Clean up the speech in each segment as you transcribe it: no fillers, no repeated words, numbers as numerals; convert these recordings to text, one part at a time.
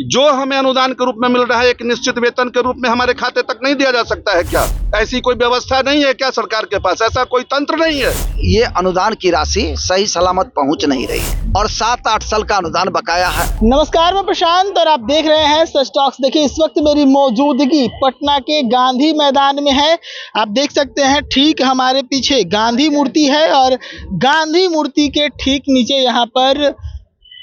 जो हमें अनुदान के रूप में मिल रहा है एक निश्चित वेतन के रूप में हमारे खाते तक नहीं दिया जा सकता है क्या? ऐसी कोई व्यवस्था नहीं है क्या सरकार के पास? ऐसा कोई तंत्र नहीं है? ये अनुदान की राशि सही सलामत पहुंच नहीं रही और 7-8 साल का अनुदान बकाया है। नमस्कार, मैं प्रशांत और आप देख रहे हैं सच टॉक्स। देखिए, इस वक्त मेरी मौजूदगी पटना के गांधी मैदान में है। आप देख सकते हैं ठीक हमारे पीछे गांधी मूर्ति है और गांधी मूर्ति के ठीक नीचे यहाँ पर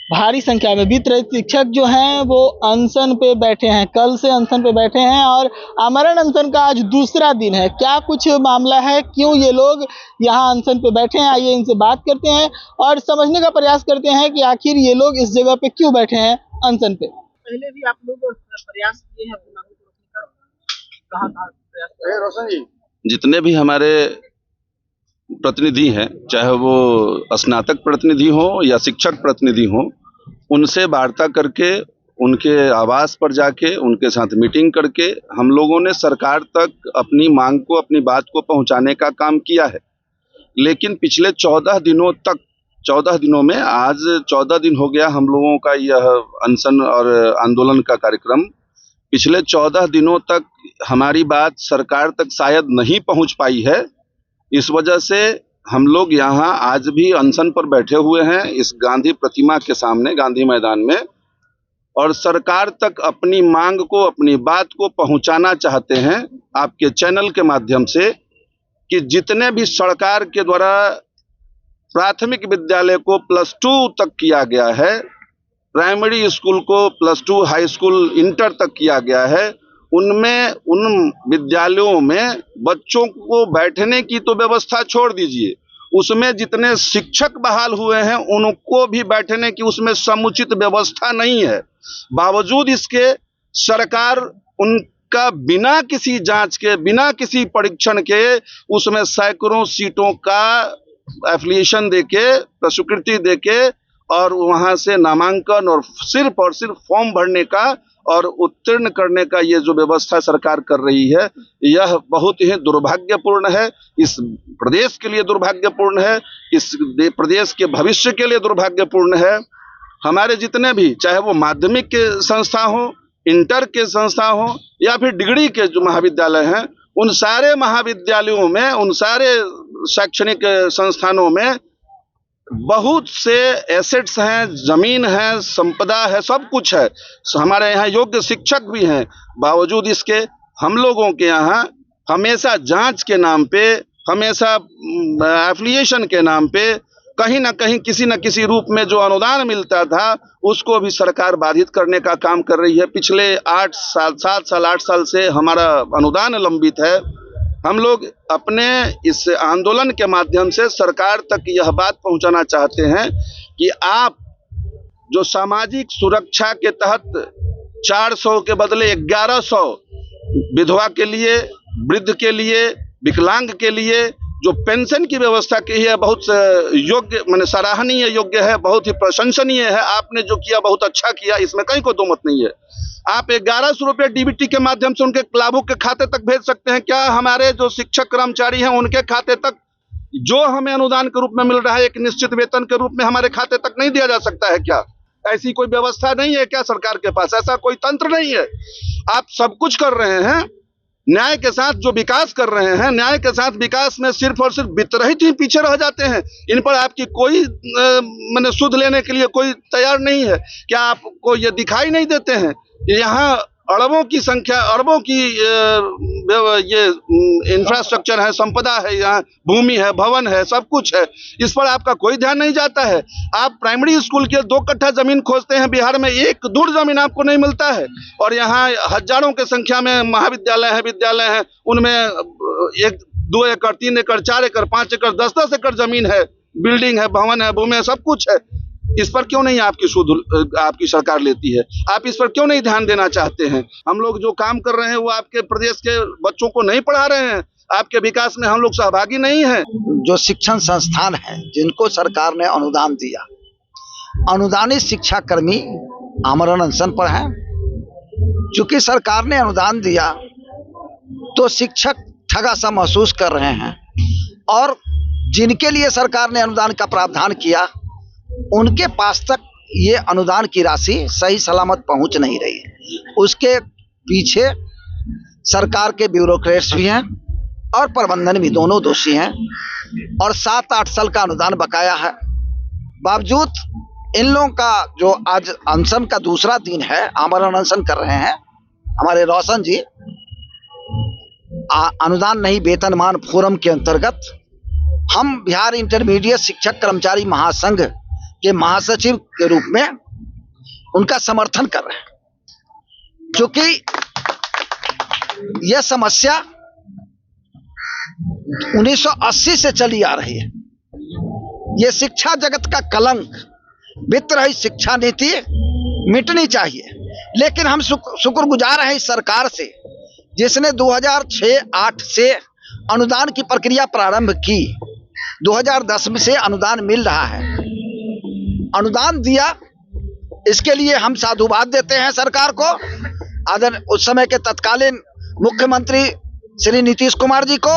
भारी संख्या में वित्त रहित शिक्षक जो हैं वो अनशन पे बैठे हैं। कल से अनशन पे बैठे हैं और आमरण अनशन का आज दूसरा दिन है। क्या कुछ मामला है, क्यों ये लोग यहाँ अनशन पे बैठे हैं, आइए इनसे बात करते हैं और समझने का प्रयास करते हैं कि आखिर ये लोग इस जगह पे क्यों बैठे हैं अनशन पे। पहले भी आप लोग प्रयास किए हैं अपनी मांगों को रोकने का, कहाँ प्रयास किए? रोशन जी, जितने भी हमारे प्रतिनिधि हैं, चाहे वो स्नातक प्रतिनिधि हो या शिक्षक प्रतिनिधि हो, उनसे वार्ता करके उनके आवास पर जाके उनके साथ मीटिंग करके हम लोगों ने सरकार तक अपनी मांग को, अपनी बात को पहुंचाने का काम किया है। लेकिन पिछले 14 दिनों तक, 14 दिनों में आज 14 दिन हो गया हम लोगों का यह अनशन और आंदोलन का कार्यक्रम। पिछले 14 दिनों तक हमारी बात सरकार तक शायद नहीं पहुंच पाई है। इस वजह से हम लोग यहाँ आज भी अनशन पर बैठे हुए हैं इस गांधी प्रतिमा के सामने, गांधी मैदान में, और सरकार तक अपनी मांग को, अपनी बात को पहुंचाना चाहते हैं आपके चैनल के माध्यम से कि जितने भी सरकार के द्वारा प्राथमिक विद्यालय को +2 तक किया गया है, प्राइमरी स्कूल को +2, हाई स्कूल इंटर तक किया गया है, उनमें, उन विद्यालयों में बच्चों को बैठने की तो व्यवस्था छोड़ दीजिए, उसमें जितने शिक्षक बहाल हुए हैं उनको भी बैठने की उसमें समुचित व्यवस्था नहीं है। बावजूद इसके सरकार उनका बिना किसी जांच के, बिना किसी परीक्षण के उसमें सैकड़ों सीटों का एफिलिएशन देके, स्वीकृति देके और वहां से नामांकन और सिर्फ फॉर्म भरने का और उत्तीर्ण करने का ये जो व्यवस्था सरकार कर रही है, यह बहुत ही दुर्भाग्यपूर्ण है। इस प्रदेश के लिए दुर्भाग्यपूर्ण है, इस प्रदेश के भविष्य के लिए दुर्भाग्यपूर्ण है। हमारे जितने भी, चाहे वो माध्यमिक के संस्था हो, इंटर के संस्था हो या फिर डिग्री के जो महाविद्यालय हैं, उन सारे महाविद्यालयों में, उन सारे शैक्षणिक संस्थानों में बहुत से एसेट्स हैं, जमीन है, संपदा है, सब कुछ है। हमारे यहाँ योग्य शिक्षक भी हैं। बावजूद इसके हम लोगों के यहाँ हमेशा जांच के नाम पे, हमेशा एफिलिएशन के नाम पे, कहीं ना कहीं किसी न किसी रूप में जो अनुदान मिलता था उसको भी सरकार बाधित करने का काम कर रही है। पिछले 8 साल, 7 साल, 8 साल से हमारा अनुदान लंबित है। हम लोग अपने इस आंदोलन के माध्यम से सरकार तक यह बात पहुंचाना चाहते हैं कि आप जो सामाजिक सुरक्षा के तहत 400 के बदले 1100 विधवा के लिए, वृद्ध के लिए, विकलांग के लिए जो पेंशन की व्यवस्था की है, बहुत योग्य, माने सराहनीय योग्य है, बहुत ही प्रशंसनीय है। आपने जो किया बहुत अच्छा किया, इसमें कहीं कोई दो मत नहीं है। आप 1100 रुपये डीबीटी के माध्यम से उनके लाभुक के खाते तक भेज सकते हैं। क्या हमारे जो शिक्षक कर्मचारी हैं उनके खाते तक जो हमें अनुदान के रूप में मिल रहा है एक निश्चित वेतन के रूप में हमारे खाते तक नहीं दिया जा सकता है क्या? ऐसी कोई व्यवस्था नहीं है क्या सरकार के पास? ऐसा कोई तंत्र नहीं है। आप सब कुछ कर रहे हैं, न्याय के साथ जो विकास कर रहे हैं, न्याय के साथ विकास में सिर्फ और सिर्फ वित्तरहित ही पीछे रह जाते हैं। इन पर आपकी कोई मैंने सुध लेने के लिए कोई तैयार नहीं है। क्या आपको ये दिखाई नहीं देते हैं? यहाँ अरबों की संख्या, अरबों की ये इंफ्रास्ट्रक्चर है, संपदा है, यहाँ भूमि है, भवन है, सब कुछ है। इस पर आपका कोई ध्यान नहीं जाता है। आप प्राइमरी स्कूल के 2 कट्ठा जमीन खोजते हैं, बिहार में 1 दूर जमीन आपको नहीं मिलता है। और यहाँ हजारों के संख्या में महाविद्यालय हैं, विद्यालय हैं, उनमें 1, 2 एकड़, 3 एकड़, 4 एकड़, 5 एकड़, 10-10 एकड़ जमीन है, बिल्डिंग है, भवन है, भूमि है, सब कुछ है। इस पर क्यों नहीं आपकी सरकार लेती है? आप इस पर क्यों नहीं ध्यान देना चाहते हैं? हम लोग जो काम कर रहे हैं वो आपके प्रदेश के बच्चों को नहीं पढ़ा रहे हैं, आपके विकास में हम लोग सहभागी नहीं हैं। जो शिक्षण संस्थान है जिनको सरकार ने अनुदान दिया, अनुदानित शिक्षा कर्मी आमरण अनशन पर हैं। चूंकि सरकार ने अनुदान दिया तो शिक्षक ठगा सा महसूस कर रहे हैं और जिनके लिए सरकार ने अनुदान का प्रावधान किया उनके पास तक ये अनुदान की राशि सही सलामत पहुंच नहीं रही है। उसके पीछे सरकार के ब्यूरोक्रेट्स भी हैं और प्रबंधन भी, दोनों दोषी हैं। और 7-8 साल का अनुदान बकाया है। बावजूद इन लोगों का जो आज अनशन का दूसरा दिन है, आमरण अनशन कर रहे हैं हमारे रोशन जी, अनुदान नहीं वेतनमान फोरम के अंतर्गत हम बिहार इंटरमीडिएट शिक्षक कर्मचारी महासंघ के महासचिव के रूप में उनका समर्थन कर रहे हैं, क्योंकि यह समस्या 1980 से चली आ रही है। ये शिक्षा जगत का कलंक, वित्त रहित शिक्षा नीति मिटनी चाहिए। लेकिन हम शुक्रगुजार हैं इस सरकार से जिसने 2006-08 से अनुदान की प्रक्रिया प्रारंभ की। 2010 में से अनुदान मिल रहा है। अनुदान दिया, इसके लिए हम साधुवाद देते हैं सरकार को। उस समय के तत्कालीन मुख्यमंत्री श्री नीतीश कुमार जी को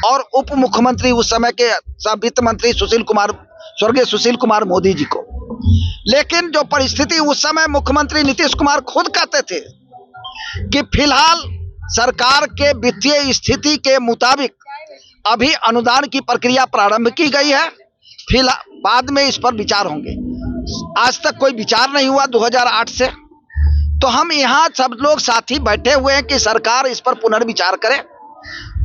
और उप मुख्यमंत्री उस समय के वित्त मंत्री स्वर्गीय सुशील कुमार मोदी जी को। लेकिन जो परिस्थिति उस समय मुख्यमंत्री नीतीश कुमार खुद कहते थे कि फिलहाल सरकार के वित्तीय स्थिति के मुताबिक अभी अनुदान की प्रक्रिया प्रारंभ की गई है, फिलहाल बाद में इस पर विचार होंगे। आज तक कोई विचार नहीं हुआ 2008 से। तो हम यहाँ सब लोग साथी बैठे हुए हैं कि सरकार इस पर पुनर्विचार करे।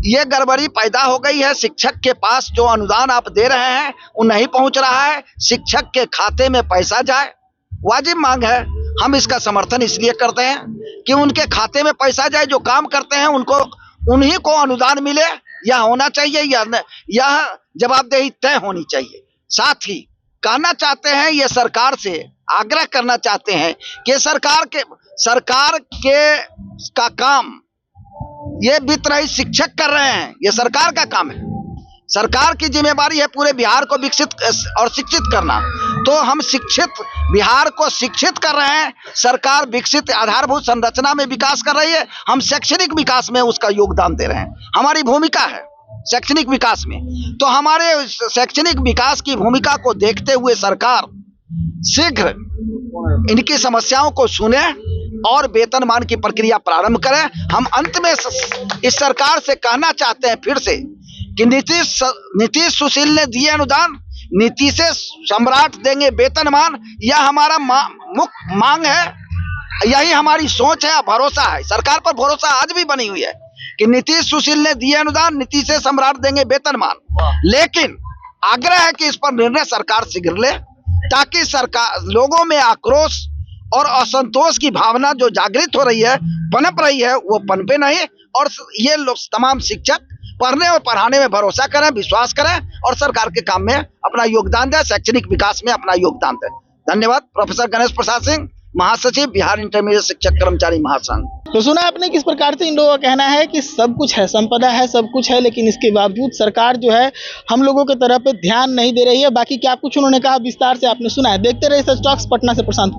ये गड़बड़ी पैदा हो गई है। शिक्षक के पास जो अनुदान आप दे रहे हैं वो नहीं पहुंच रहा है, शिक्षक के खाते में पैसा जाए, वाजिब मांग है। हम इसका समर्थन इसलिए करते हैं कि उनके खाते में पैसा जाए, जो काम करते हैं उनको, उन्हीं को अनुदान मिले। यह होना चाहिए, यह जवाबदेही तय होनी चाहिए। साथ ही कहना चाहते हैं, ये सरकार से आग्रह करना चाहते हैं कि सरकार का काम ये वित्त रहित शिक्षक कर रहे हैं, ये सरकार का काम है। सरकार की जिम्मेदारी है पूरे बिहार को विकसित और शिक्षित करना। तो हम बिहार को शिक्षित कर रहे हैं। सरकार विकसित आधारभूत संरचना में विकास कर रही है, हम शैक्षणिक विकास में उसका योगदान दे रहे हैं। हमारी भूमिका है शैक्षणिक विकास में। तो हमारे शैक्षणिक विकास की भूमिका को देखते हुए सरकार शीघ्र इनकी समस्याओं को सुने और वेतनमान की प्रक्रिया प्रारंभ करें। हम अंत में इस सरकार से कहना चाहते हैं फिर से कि नीतीश सुशील ने दिए अनुदान, नीतीश से सम्राट देंगे वेतनमान, यह हमारा मुख्य मांग है। यही हमारी सोच है, भरोसा है। सरकार पर भरोसा आज भी बनी हुई है कि नीतीश सुशील ने दिए अनुदान, नीतीश से सम्राट देंगे वेतनमान। लेकिन आग्रह है कि इस पर निर्णय सरकार शीघ्र ले, ताकि सरकार लोगों में आक्रोश और असंतोष की भावना जो जागृत हो रही है, पनप रही है, वो पनपे नहीं। और ये लोग तमाम शिक्षक पढ़ने और पढ़ाने में भरोसा करें, विश्वास करें और सरकार के काम में अपना योगदान दें, शैक्षणिक विकास में अपना योगदान दें। धन्यवाद। प्रोफेसर गणेश प्रसाद सिंह, महासचिव, बिहार इंटरमीडिएट शिक्षक कर्मचारी महासंघ। तो सुना आपने किस प्रकार से इन लोगों का कहना है कि सब कुछ है, संपदा है, सब कुछ है, लेकिन इसके बावजूद सरकार जो है हम लोगों की तरफ पे ध्यान नहीं दे रही है। बाकी क्या कुछ उन्होंने कहा विस्तार से आपने सुना है। देखते रहिए सच टॉक्स, पटना से प्रशांत।